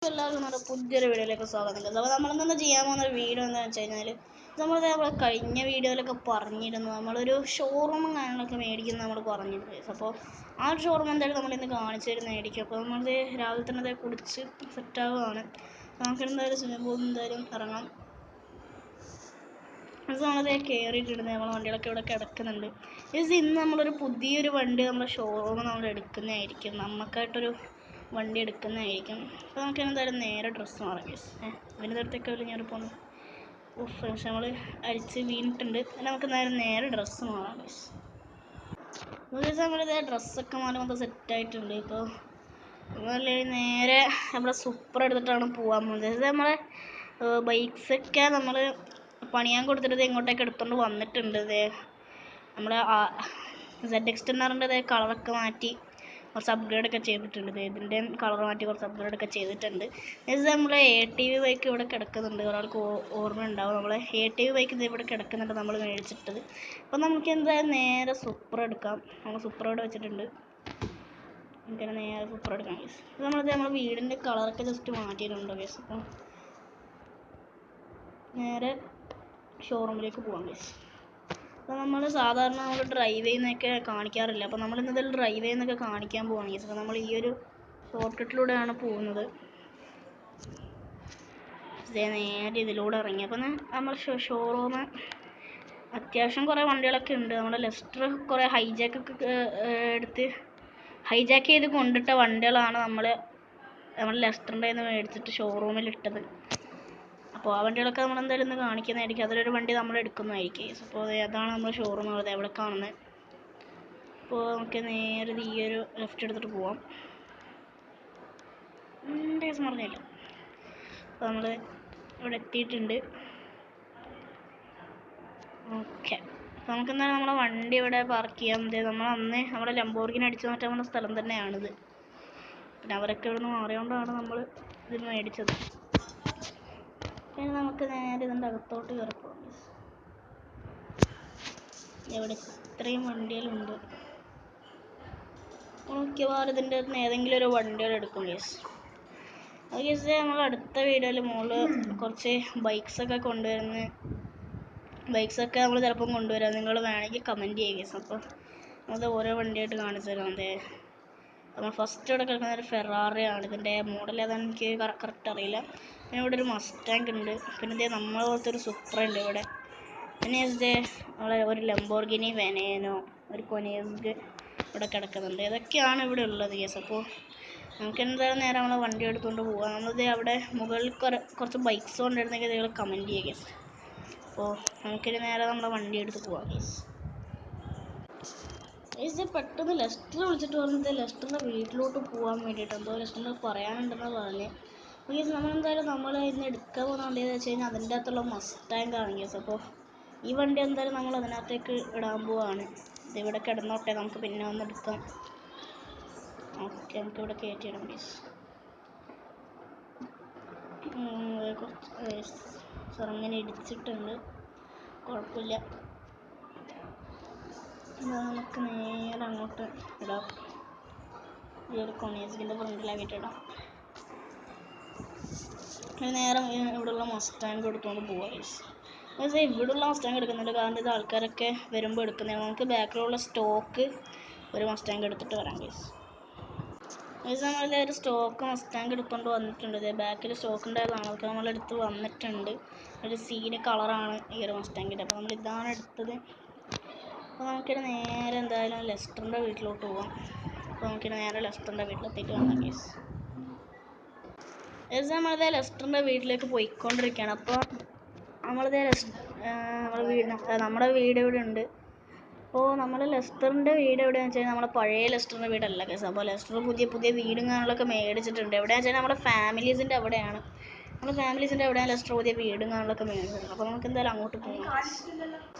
എല്ലാവർക്കും നമ്മുടെ പുതിയൊരു വീഡിയോയിലേക്ക് സ്വാഗതം. അപ്പോൾ നമ്മളിന്ന് ചെയ്യാൻ പോകുന്ന വീഡിയോ എന്താണെന്ന് വെച്ച് കഴിഞ്ഞാൽ നമ്മൾ കഴിഞ്ഞ വീഡിയോയിലൊക്കെ പറഞ്ഞിരുന്നു നമ്മളൊരു ഷോറൂമും കാര്യങ്ങളൊക്കെ മേടിക്കുന്നത് നമ്മൾ പറഞ്ഞിരുന്നു. അപ്പോൾ ആ ഒരു ഷോറൂം എന്തായാലും നമ്മളിന്ന് കാണിച്ചു തരുന്നതായിരിക്കും. അപ്പോൾ നമ്മൾ രാവിലെ തന്നെ അത് കുടിച്ച് സെറ്റാവുകയാണ്. നമുക്ക് എന്തായാലും എന്തായാലും ഇറങ്ങാം. അത് നമ്മളത് കയറിയിട്ടിടുന്നത് നമ്മളെ വണ്ടികളൊക്കെ ഇവിടെ കിടക്കുന്നുണ്ട്. ഇന്ന് നമ്മളൊരു പുതിയൊരു വണ്ടി നമ്മുടെ ഷോറൂം നമ്മൾ എടുക്കുന്നതായിരിക്കും. നമുക്കായിട്ടൊരു വണ്ടി എടുക്കുന്നതായിരിക്കും. അപ്പോൾ നമുക്ക് എന്തായാലും നേരെ ഡ്രസ്സ് മാറാം. അതിൻ്റെ അടുത്തൊക്കെ ഞാൻ പോകുന്നു. ഫ്രണ്ട്സ് നമ്മൾ അടിച്ച് വീണിട്ടുണ്ട്. നമുക്ക് നേരെ ഡ്രസ്സ് മാറാം. നമ്മളിത് ഡ്രസ്സൊക്കെ മാറി മൊത്തം സെറ്റായിട്ടുണ്ട്. ഇപ്പോൾ നേരെ നമ്മളെ സൂപ്പർ എടുത്തിട്ടാണ് പോകാൻ പോകുന്നത്. നമ്മളെ ബൈക്സൊക്കെ നമ്മൾ പണിയാൻ കൊടുത്തിട്ട് ഇങ്ങോട്ടേക്ക് എടുത്തുകൊണ്ട് വന്നിട്ടുണ്ട്. നമ്മുടെ ZX10R കളറൊക്കെ മാറ്റി കുറച്ച് അപ്ഗ്രേഡൊക്കെ ചെയ്തിട്ടുണ്ട്. ഇതിൻ്റെ കളർ മാറ്റി കുറച്ച് അപ്ഗ്രേഡൊക്കെ ചെയ്തിട്ടുണ്ട്. ഇത് നമ്മളെ ATV ബൈക്ക് ഇവിടെ കിടക്കുന്നുണ്ട്. ഒരാൾക്ക് ഓർമ്മ ഉണ്ടാവും, നമ്മളെ ATV ബൈക്ക് ഇത് ഇവിടെ കിടക്കുന്നുണ്ട്, നമ്മൾ മേടിച്ചിട്ടത്. അപ്പം നമുക്ക് എന്തായാലും നേരെ സൂപ്പർ എടുക്കാം. നമ്മൾ സൂപ്പർ ഇവിടെ വെച്ചിട്ടുണ്ട്. നമുക്കതിനെ നേരെ സൂപ്പർ എടുക്കാം. ഇത് നമ്മളെ വീടിൻ്റെ കളറൊക്കെ ജസ്റ്റ് മാറ്റിയിട്ടുണ്ട്. അപ്പം നേരെ ഷോറൂമിലേക്ക് പോകാം. അപ്പോൾ നമ്മൾ സാധാരണ നമ്മൾ ഡ്രൈവ് ചെയ്യുന്നതൊക്കെ കാണിക്കാറില്ല. അപ്പോൾ നമ്മൾ ഇന്നതിൽ ഡ്രൈവ് ചെയ്യുന്നതൊക്കെ കാണിക്കാൻ പോവാണ്. അപ്പോൾ നമ്മൾ ഈ ഒരു ഷോർട്ട് കട്ടിലൂടെയാണ് പോകുന്നത്. നേരെ ഇതിലൂടെ ഇറങ്ങി. അപ്പം നമ്മൾ ഷോറൂം അത്യാവശ്യം കുറേ വണ്ടികളൊക്കെ ഉണ്ട്. നമ്മുടെ ലെസ്റ്റർ കുറേ ഹൈജാക്ക് ചെയ്ത് കൊണ്ടിട്ട വണ്ടികളാണ് നമ്മൾ ലെസ്റ്ററിൻ്റെ നിന്ന് മേടിച്ചിട്ട് ഷോറൂമിൽ ഇട്ടത്. അപ്പോൾ ആ വണ്ടികളൊക്കെ നമ്മൾ എന്തായാലും ഇന്ന് കാണിക്കുന്നതായിരിക്കും. അതിലൊരു വണ്ടി നമ്മൾ എടുക്കുന്നതായിരിക്കും. അപ്പോൾ അതാണ് നമ്മൾ ഷോറൂം എവിടെ കാണുന്നത്. അപ്പോൾ നമുക്ക് നേരെ ഈ ഒരു ലെഫ്റ്റ് എടുത്തിട്ട് പോവാം. പറഞ്ഞില്ല. അപ്പോൾ നമ്മൾ ഇവിടെ എത്തിയിട്ടുണ്ട്. ഓക്കെ, അപ്പോൾ നമുക്ക് എന്തായാലും നമ്മളെ വണ്ടി ഇവിടെ പാർക്ക് ചെയ്യാം. നമ്മൾ അന്ന് നമ്മുടെ ലംബോർഗിനി അടിച്ചു മാറ്റാൻ വന്ന സ്ഥലം തന്നെയാണിത്. പിന്നെ അവരൊക്കെ ഇവിടെ നിന്ന് മാറിയോണ്ടാണ് നമ്മൾ ഇത് മേടിച്ചത്. പിന്നെ നമുക്ക് നേരെ ഇതിൻ്റെ അകത്തോട്ട് കയറിപ്പോകാം. ഇവിടെ ഇത്രയും വണ്ടികളുണ്ട്. മിക്കവാറും ഇതിൻ്റെ അടുത്ത് നിന്ന് ഏതെങ്കിലും ഒരു വണ്ടികൾ എടുക്കും. അത് നമ്മൾ അടുത്ത വീഡിയോയിൽ മുകളിൽ കുറച്ച് ബൈക്സൊക്കെ നമ്മൾ ചിലപ്പം കൊണ്ടുവരാം. നിങ്ങൾ വേണമെങ്കിൽ കമൻറ്റ് ചെയ്യുക. അപ്പോൾ അത് ഓരോ വണ്ടിയായിട്ട് കാണിച്ചു തരാം. നമ്മൾ ഫസ്റ്റ് ഇവിടെ കിടക്കുന്ന ഒരു ഫെറാറിയാണ്. ഇതിൻ്റെ മോഡൽ ഏതാണ് എനിക്ക് കറക്റ്റ് അറിയില്ല. പിന്നെ ഇവിടെ ഒരു മസ്റ്റാങ്ക് ഉണ്ട്. പിന്നെ നമ്മളെ പോലത്തെ ഒരു സൂപ്പർ ഉണ്ട് ഇവിടെ. പിന്നെ നമ്മളെ ഒരു ലംബോർഗിനി വെനേനോ, ഒരു കൊനേസ്ഗ് ഇവിടെ കിടക്കുന്നുണ്ട്. ഇതൊക്കെയാണ് ഇവിടെ ഉള്ളത്. അപ്പോൾ നമുക്ക് എന്തായാലും നേരെ നമ്മളെ വണ്ടി എടുത്തുകൊണ്ട് പോകാം. നമ്മളിത് അവിടെ മുകളിൽ കുറച്ച് ബൈക്സ് കൊണ്ടിരുന്നെങ്കിൽ നിങ്ങൾ കമൻറ്റ് ചെയ്യുക. അപ്പോൾ നമുക്കിത് നേരെ നമ്മളെ വണ്ടി എടുത്ത് പോകാം. പെട്ടെന്ന് ലെസ്റ്റർ വിളിച്ചിട്ട് പറഞ്ഞത് ലെസ്റ്ററിൻ്റെ വീട്ടിലോട്ട് പോകാൻ വേണ്ടിയിട്ട് എന്തോ ലെസ്റ്ററിന് പറയാനുണ്ടെന്ന് പറഞ്ഞ്. നമ്മളെന്തായാലും നമ്മൾ ഇന്ന് എടുക്കാൻ പോകുന്ന വണ്ടി എന്ന് വെച്ച് കഴിഞ്ഞാൽ അതിൻ്റെ അകത്തുള്ള മസ്റ്റാങ്ക് ആണ്. അപ്പോൾ ഈ വണ്ടി എന്തായാലും നമ്മൾ അതിനകത്തേക്ക് ഇടാൻ പോവാണ്. ഇതിവിടെ കിടന്നോട്ടെ, നമുക്ക് പിന്നെ വന്ന് എടുക്കാം. ഓക്കെ, നമുക്കിവിടെ കയറ്റിയിടാം. അങ്ങനെ ഇടിച്ചിട്ടുണ്ട്, കുഴപ്പമില്ല. നമുക്ക് നേരെ അങ്ങോട്ട് ഇടാം. ഈ ഒരു കൊണേസ്ഗിൻ്റെ ഫ്രണ്ടിലാക്കിയിട്ട് ഇടാം. നേരെ ഇവിടെയുള്ള മസ്റ്റാങ്ക് എടുത്തുകൊണ്ട് പോവാം. ഇവിടെയുള്ള മസ്റ്റാങ്ക് എടുക്കുന്നുണ്ട്, കാരണം ഇത് ആൾക്കാരൊക്കെ വരുമ്പോൾ എടുക്കുന്നത്. നമുക്ക് ബാക്കിലുള്ള സ്റ്റോക്ക് ഒരു മസ്റ്റാങ്ക് എടുത്തിട്ട് വരാം. നമ്മളിത് ഒരു സ്റ്റോക്ക് മസ്റ്റാങ്ക് എടുത്തുകൊണ്ട് വന്നിട്ടുണ്ട്. ബാക്കിൽ സ്റ്റോക്ക് ഉണ്ടായതാണ്, അതൊക്കെ നമ്മളെടുത്ത് വന്നിട്ടുണ്ട്. ഒരു സീഡ് കളറാണ് ഈ ഒരു മസ്റ്റാങ്കിൻ്റെ. അപ്പോൾ നമ്മൾ ഇതാണ് എടുത്തത്. അപ്പോൾ നമുക്കിത് നേരെ എന്തായാലും ലെസ്റ്ററിൻ്റെ വീട്ടിലോട്ട് പോകാം. അപ്പോൾ നമുക്കിത് നേരെ ലെസ്റ്ററിൻ്റെ വീട്ടിലെത്തിയിട്ട് വരാം. നമ്മളിത് ലെസ്റ്ററിൻ്റെ വീട്ടിലേക്ക് പോയിക്കൊണ്ടിരിക്കുകയാണ്. അപ്പോൾ നമ്മുടെ വീട് ഇവിടെ ഉണ്ട്. അപ്പോൾ നമ്മൾ ലെസ്റ്ററിൻ്റെ വീട് എവിടെയാണെന്ന് വെച്ച് കഴിഞ്ഞാൽ നമ്മുടെ പഴയ ലെസ്റ്ററിൻ്റെ വീടല്ല. അപ്പോൾ ലെസ്റ്റർ പുതിയ വീടും കാര്യങ്ങളൊക്കെ മേടിച്ചിട്ടുണ്ട്. എവിടെയാണെന്ന് വെച്ചാൽ നമ്മുടെ ഫാമിലീസിൻ്റെ അവിടെയാണ്. നമ്മുടെ ഫാമിലീസിൻ്റെ എവിടെയാണ് ലെസ്റ്റർ പുതിയ വീടും കാര്യങ്ങളൊക്കെ മേടിച്ചിട്ടുണ്ട്. അപ്പോൾ നമുക്ക് എന്തായാലും അങ്ങോട്ട് പോകാം.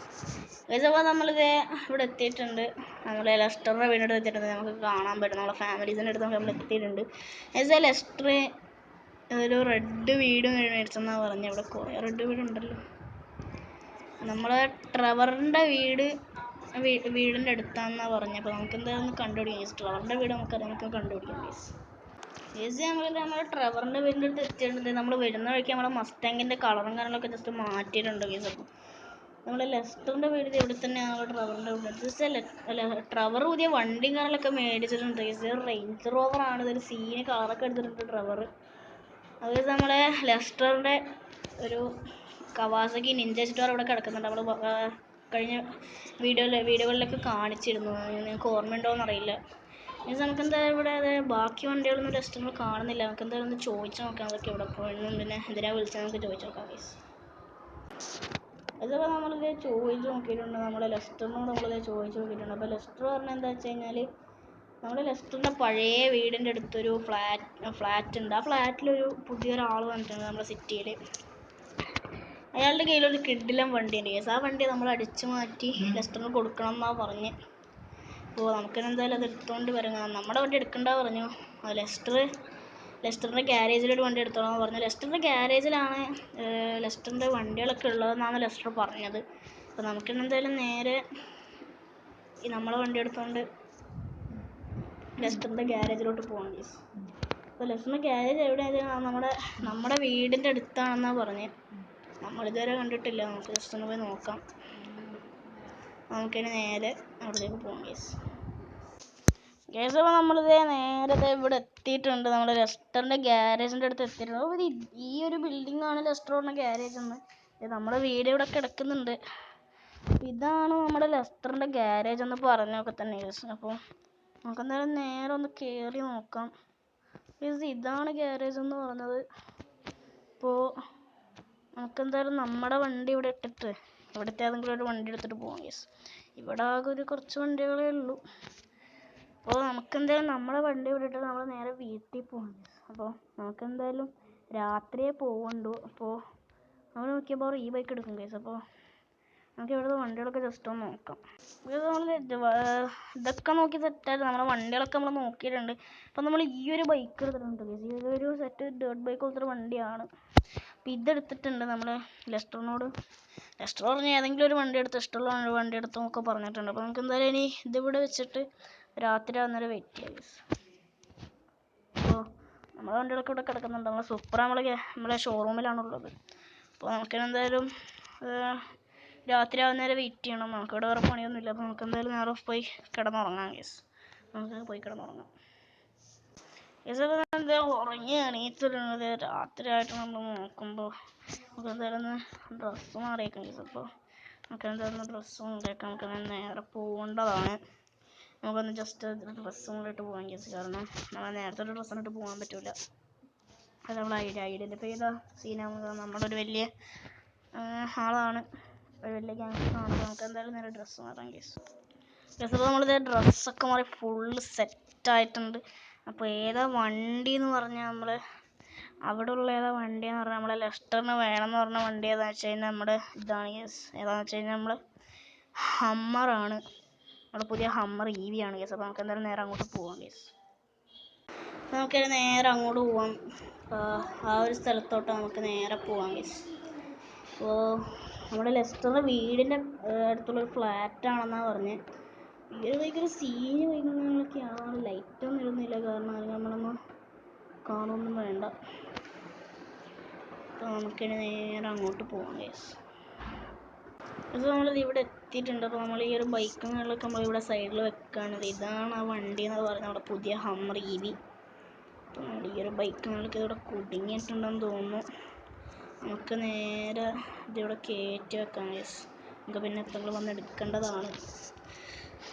അപ്പോൾ നമ്മളിത് ഇവിടെ എത്തിയിട്ടുണ്ട്. നമ്മൾ ലെസ്റ്ററിൻ്റെ വീടിൻ്റെ അടുത്ത് എത്തിയിട്ടുണ്ട്. നമുക്ക് കാണാൻ പറ്റും നമ്മുടെ ഫാമിലീസിൻ്റെ അടുത്ത് നമ്മൾ എത്തിയിട്ടുണ്ട്. ലെസ്റ്റർ ഒരു റെഡ് വീട് മേടിച്ചെന്നാണ് പറഞ്ഞത്. ഇവിടെ കുറേ റെഡ് വീടുണ്ടല്ലോ. നമ്മളെ ട്രെവറിൻ്റെ വീടിൻ്റെ അടുത്താണെന്നാണ് പറഞ്ഞത്. അപ്പോൾ നമുക്ക് എന്തായാലും കണ്ടുപിടിക്കാം. ട്രെവറിൻ്റെ വീട് നമുക്ക് കണ്ടുപിടിക്കാം. ഗൈസ് നമ്മുടെ ട്രെവറിൻ്റെ വീടിൻ്റെ അടുത്ത് എത്തിയിട്ടുണ്ട്. നമ്മൾ വരുന്ന വഴിക്ക് നമ്മുടെ മസ്റ്റാങ്ങിൻ്റെ കളറും കാര്യങ്ങളൊക്കെ ജസ്റ്റ് മാറ്റിയിട്ടുണ്ട് ഗൈസ്. അപ്പോൾ നമ്മൾ ലെസ്റ്ററിൻ്റെ വീട് ഇവിടെ തന്നെയാണ് ട്രെവറിൻ്റെ വീട്. ജസ്റ്റ് ട്രെവർ പുതിയ വണ്ടിയും കാര്യങ്ങളൊക്കെ മേടിച്ചിട്ടുണ്ട് ഗൈസ്. റേഞ്ച് റോവറാണ്, ഇതൊരു സീന് കളറൊക്കെ എടുത്തിട്ടുണ്ട് ട്രെവർ. അത് നമ്മളെ ലെസ്റ്ററിൻ്റെ ഒരു കവാസക്കി നിഞ്ച സ്റ്റാർ ഇവിടെ കിടക്കുന്നുണ്ട്. നമ്മൾ കഴിഞ്ഞ വീഡിയോകളിലൊക്കെ കാണിച്ചിരുന്നു, നിങ്ങൾക്ക് ഓർമ്മയുണ്ടോയെന്ന് അറിയില്ല. മീൻസ് നമുക്ക് എന്തായാലും ഇവിടെ ബാക്കി വണ്ടികളൊന്നും ടെസ്റ്റ് നമ്മൾ കാണുന്നില്ല. നമുക്ക് എന്തായാലും ഒന്ന് ചോദിച്ചു നോക്കാം അതൊക്കെ ഇവിടെ പോയെന്നും പിന്നെ എന്തിനാ വിളിച്ചാൽ നമുക്ക് ചോദിച്ചു നോക്കാം ഗൈസ്. അതപ്പോൾ നമ്മളിത് ചോദിച്ചു നോക്കിയിട്ടുണ്ട്, നമ്മുടെ ലെസ്റ്ററിനോട് നമ്മളിത് ചോദിച്ചു നോക്കിയിട്ടുണ്ട്. അപ്പോൾ ലെസ്റ്റർ പറഞ്ഞാൽ എന്താ വെച്ച് കഴിഞ്ഞാൽ നമ്മുടെ ലെസ്റ്ററിൻ്റെ പഴയ വീടിൻ്റെ അടുത്തൊരു ഫ്ലാറ്റ് ഉണ്ട്. ആ ഫ്ലാറ്റിലൊരു പുതിയൊരാൾ വന്നിട്ടുണ്ട് നമ്മുടെ സിറ്റിയിൽ. അയാളുടെ കയ്യിലൊരു കിഡിലം വണ്ടിയുണ്ട് ഗൈസ്. ആ വണ്ടി നമ്മൾ അടിച്ചു മാറ്റി ലെസ്റ്ററിന് കൊടുക്കണം എന്നാണ് പറഞ്ഞ്. അപ്പോൾ നമുക്കെന്തായാലും അത് എടുത്തുകൊണ്ട് വരാം. നമ്മുടെ വണ്ടി എടുക്കണ്ട പറഞ്ഞു. ലെസ്റ്ററിൻ്റെ ഗ്യാരേജിലൊരു വണ്ടി എടുത്തോളാം പറഞ്ഞു. ലെസ്റ്ററിൻ്റെ ഗ്യാരേജിലാണ് ലെസ്റ്ററിൻ്റെ വണ്ടികളൊക്കെ ഉള്ളതെന്നാണ് ലെസ്റ്റർ പറഞ്ഞത്. അപ്പോൾ നമുക്കെന്തായാലും നേരെ ഈ നമ്മളെ വണ്ടി എടുത്തുകൊണ്ട് ലെസ്റ്ററിൻ്റെ ഗ്യാരേജിലോട്ട് പോകണം ഗൈസ്. അപ്പോൾ ലെസ്റ്ററിൻ്റെ ഗ്യാരേജ് എവിടെയാണ്? നമ്മുടെ വീടിൻ്റെ അടുത്താണെന്നാണ് പറഞ്ഞത്. നമ്മളിതുവരെ കണ്ടിട്ടില്ല, നമുക്ക് ജസ്റ്റ് ഒന്ന് പോയി നോക്കാം. നമുക്കിനി നേരെ അവിടേക്ക് പോകാം ഗൈസ്. അപ്പോൾ നമ്മളിത് നേരെ ഇവിടെ എത്തിയിട്ടുണ്ട്. നമ്മൾ ലെസ്റ്ററിൻ്റെ ഗ്യാരേജിൻ്റെ അടുത്ത് എത്തിയിട്ടുണ്ട്. അപ്പോൾ ഈ ഒരു ബിൽഡിങ്ങാണ് ലെസ്റ്ററിൻ്റെ ഗ്യാരേജ് എന്ന്. നമ്മുടെ വീട് ഇവിടെ കിടക്കുന്നുണ്ട്. ഇതാണ് നമ്മുടെ ലെസ്റ്ററിൻ്റെ ഗ്യാരേജ് എന്ന് പറഞ്ഞൊക്കെ തന്നെ ഗൈസ്. അപ്പോൾ നമുക്കെന്തായാലും നേരെ ഒന്ന് കയറി നോക്കാം ഗൈസ്. ഇതാണ് ഗ്യാരേജ് എന്ന് പറഞ്ഞത്. അപ്പോൾ നമുക്കെന്തായാലും നമ്മുടെ വണ്ടി ഇവിടെ ഇട്ടിട്ട് ഇവിടുത്തെ ഏതെങ്കിലും ഒരു വണ്ടി എടുത്തിട്ട് പോകാം ഗൈസ്. ഇവിടെ ആകെ കുറച്ച് വണ്ടികളേ ഉള്ളൂ. അപ്പോൾ നമുക്കെന്തായാലും നമ്മുടെ വണ്ടി ഇവിടെ ഇട്ടിട്ട് നമ്മൾ നേരെ വീട്ടിൽ പോകാം ഗൈസ്. അപ്പോൾ നമുക്കെന്തായാലും രാത്രിയേ പോവുള്ളൂ. അപ്പോൾ നമ്മൾ നോക്കിയപ്പോൾ ഈ ബൈക്ക് എടുക്കും ഗൈസ്. അപ്പോൾ നമുക്ക് ഇവിടുത്തെ വണ്ടികളൊക്കെ ജസ്റ്റ് ഒന്ന് നോക്കാം. നമ്മൾ ഇതൊക്കെ നോക്കി സെറ്റായിട്ട് നമ്മുടെ വണ്ടികളൊക്കെ നമ്മൾ നോക്കിയിട്ടുണ്ട്. അപ്പോൾ നമ്മൾ ഈ ഒരു ബൈക്ക് എടുത്തിട്ടുണ്ട് ഗൈസ്. ഈ ഒരു സെറ്റ് ഡേർട്ട് ബൈക്ക് പോലത്തെ വണ്ടിയാണ്. അപ്പോൾ ഇതെടുത്തിട്ടുണ്ട് നമ്മൾ ലെസ്റ്റർ പറഞ്ഞ് ഏതെങ്കിലും ഒരു വണ്ടി എടുത്ത് ഇഷ്ടമുള്ള വണ്ടി എടുത്തു എന്നൊക്കെ പറഞ്ഞിട്ടുണ്ട്. അപ്പോൾ നമുക്ക് എന്തായാലും ഇനി ഇതിവിടെ വെച്ചിട്ട് രാത്രി ആവുന്നേരം വെയിറ്റ് ചെയ്യാം ഗൈസ്. അപ്പോൾ നമ്മുടെ വണ്ടികളൊക്കെ ഇവിടെ കിടക്കുന്നുണ്ട്. നമ്മൾ സൂപ്പർ നമ്മളെ ഷോറൂമിലാണുള്ളത്. അപ്പോൾ നമുക്കെന്തായാലും രാത്രി ആവുന്നേരം വെയിറ്റ് ചെയ്യണം. നമുക്കിവിടെ വേറെ പണിയൊന്നുമില്ല. അപ്പോൾ നമുക്കെന്തായാലും നേരെ പോയി കിടന്നുറങ്ങാം ഗൈസ്. നമുക്ക് പോയി കിടന്നുറങ്ങാം ഗൈസ്. അപ്പോൾ എന്താ ഉറങ്ങി എണീറ്റിരുന്നത് രാത്രിയായിട്ട് നമ്മൾ നോക്കുമ്പോൾ നമുക്ക് എന്തായാലും ഒന്ന് ഡ്രസ്സ് മാറിയേക്കാം ഗൈസ്. അപ്പോൾ നമുക്കെന്തായാലും ഡ്രസ്സ് മാറിയേക്കാം. നമുക്ക് നേരെ പോകേണ്ടതാണ്. നമുക്കൊന്ന് ജസ്റ്റ് ഡ്രസ്സ് കൊണ്ടിട്ട് പോകാൻ ഗൈസ്. കാരണം നമ്മൾ നേരത്തെ ഒരു ഡ്രസ്സ് ഇട്ട് പോകാൻ പറ്റില്ല. അത് നമ്മൾ ഐഡൻറ്റിഫൈ ചെയ്ത സീനാകുമ്പോൾ നമ്മളൊരു വലിയ ആളാണ്, ഒരു വലിയ ഗ്യാങ്സ്റ്ററാണ്. നമുക്ക് എന്തായാലും നേരെ ഡ്രസ്സ് മാറാം ഗൈസ്. അപ്പോൾ നമ്മളിത് ഡ്രസ്സൊക്കെ മാറി ഫുള്ള് സെറ്റായിട്ടുണ്ട്. അപ്പോൾ ഏതാ വണ്ടി എന്ന് പറഞ്ഞാൽ നമ്മൾ അവിടെ ഉള്ള ഏതാ വണ്ടിയെന്ന് പറഞ്ഞാൽ നമ്മളെ ലെസ്റ്ററിന് വേണമെന്ന് പറഞ്ഞ വണ്ടി ഏതാണെന്ന് വെച്ച് കഴിഞ്ഞാൽ നമ്മുടെ ഇതാണ് ഗൈസ്. ഏതാണെന്ന് വെച്ച് കഴിഞ്ഞാൽ നമ്മൾ ഹമ്മറാണ്. നമ്മുടെ പുതിയ ഹമ്മർ EV ആണ് ഗൈസ്. അപ്പോൾ നമുക്ക് എന്തായാലും നേരെ അങ്ങോട്ട് പോവാം ഗൈസ്. നമുക്ക് നേരെ അങ്ങോട്ട് പോവാം. ആ ഒരു സ്ഥലത്തോട്ട് നമുക്ക് നേരെ പോവാം ഗൈസ്. അപ്പോൾ നമ്മുടെ ലെസ്റ്ററിൻ്റെ വീടിൻ്റെ അടുത്തുള്ളൊരു ഫ്ലാറ്റാണെന്നാണ് പറഞ്ഞത്. ഈ ഒരു ഭയങ്കര സീന് വൈകുന്നതൊക്കെയാണ്. ലൈറ്റൊന്നും ഇടുന്നില്ല, കാരണം അത് നമ്മളൊന്നും കാണുമൊന്നും വേണ്ട. അപ്പോൾ നമുക്കിനി നേരെ അങ്ങോട്ട് പോകാം ഗൈസ്. അപ്പോൾ നമ്മളിത് ഇവിടെ എത്തിയിട്ടുണ്ട്. അപ്പോൾ നമ്മൾ ഈ ഒരു ബൈക്കുകളിലൊക്കെ നമ്മളിവിടെ സൈഡിൽ വെക്കുകയാണത്. ഇതാണ് ആ വണ്ടി എന്ന് പറഞ്ഞാൽ നമ്മുടെ പുതിയ ഹമ്മർ EV. അപ്പോൾ നമ്മൾ ഈ ഒരു ബൈക്കുകളിലൊക്കെ ഇവിടെ കുടുങ്ങിയിട്ടുണ്ടെന്ന് തോന്നുന്നു. നമുക്ക് നേരെ ഇതിവിടെ കയറ്റി വെക്കാം ഗൈസ്. നമുക്ക് പിന്നെ എത്ര വന്ന് എടുക്കേണ്ടതാണ്.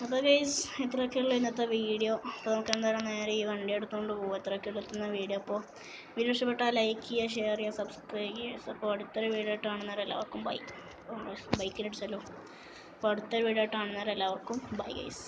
അപ്പോൾ ഗൈസ് ഇത്രയൊക്കെയുള്ള ഇന്നത്തെ വീഡിയോ. അപ്പോൾ നമുക്ക് എന്തായാലും നേരെ ഈ വണ്ടി എടുത്തുകൊണ്ട് പോകും. ഇത്രയൊക്കെയുള്ള എത്തുന്ന വീഡിയോ. അപ്പോൾ വീഡിയോ ഇഷ്ടപ്പെട്ടാൽ ലൈക്ക് ചെയ്യുക, ഷെയർ ചെയ്യുക, സബ്സ്ക്രൈബ് ചെയ്യുക. അപ്പോൾ അടുത്തൊരു വീഡിയോ ആയിട്ട് കാണുന്നവരെല്ലാവർക്കും ബൈ. ബൈക്കിനടിച്ചല്ലോ. അപ്പോൾ അടുത്തൊരു വീഡിയോ ആയിട്ട് കാണുന്നവരെല്ലാവർക്കും ബൈ ഗൈസ്.